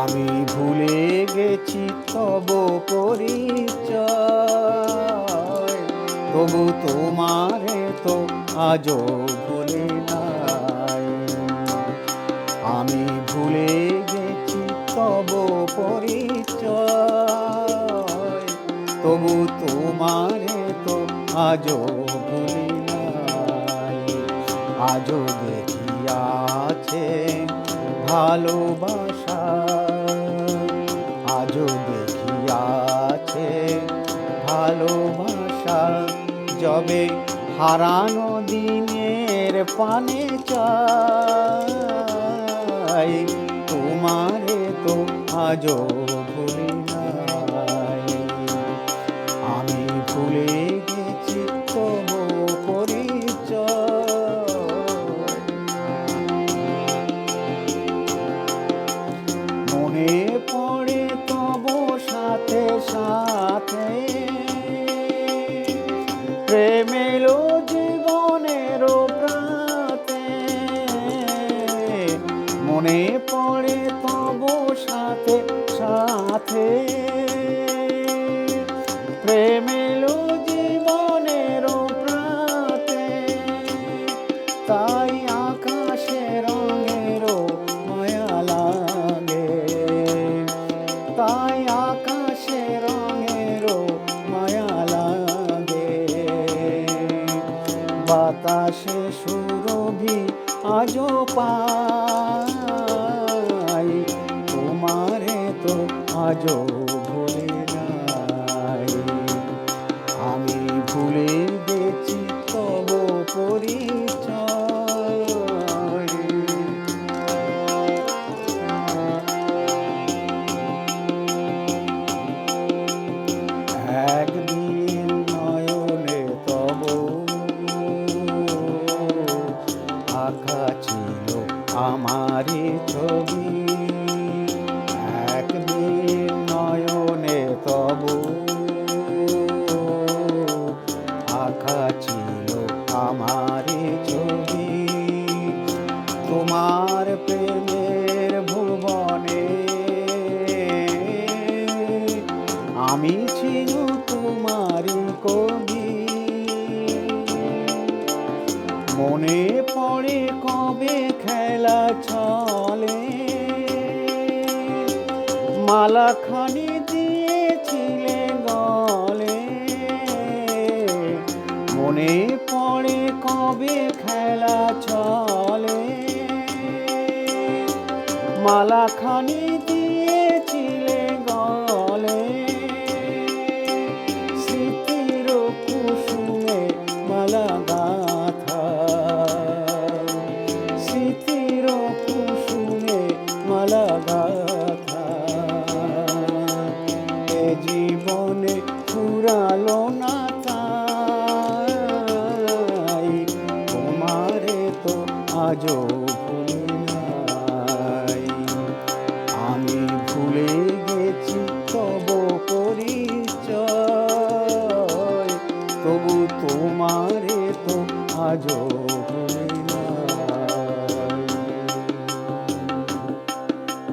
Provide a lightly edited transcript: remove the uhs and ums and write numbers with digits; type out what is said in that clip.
আমি ভুলে গেছি তব পরিচয়, তবু তোমারে তো আজও ভুলে নাই। আমি ভুলে গেছি তব পরিচয়, তবু তোমারে তো আজও ভুলি নাই। আজও দেখিয়াছে ভালোবাসা, আজও দেখিয়াছে ভালোবাসা, যবে হারানো দিনের পানে চাই, তোমারে তো আজও ভুলি নাই। আমি ভুলে গেছি তবু পরিচয়, মনে পড়ে তব সাথে সাথে প্রেম এলো জীবনের প্রাতে। মনে পড়ে তব সাথে সাথে প্রেম এলো জীবনের প্রাতে। তাই আকাশে রঙেরও মায়া লাগে, তাই আকাশে রঙেরও মায়া লাগে। বাতাসে সুরভি আজও পাই, তোমারে তো আজও ভুলি নাই। আমি ভুলে গেছি তব পরিচয়। একদিন নয়নে তব আঁকা ছিল আমারই ছবি, একদিন নয়নে তব আঁকা ছিল আমারই ছবি। তোমার প্রেমের ভুবনে আমি ছিল তোমারই কবি। মনে পড়ে কবে খেলা চলে, মালাখানি দিয়েছিলে গলে। মনে পড়ে কবে খেলা চলে, মালাখানি দিয়েছিলে গলে। স্মৃতির কুসুমে মালা গাথা, স্মৃতির কুসুমে মালা গাথা। এ জীবনে ফুরালো না তাই, তোমারে তো আজও ভুলি নাই। আমি ভুলে গেছি তব পরিচয়, তবু তোমারে তো আজও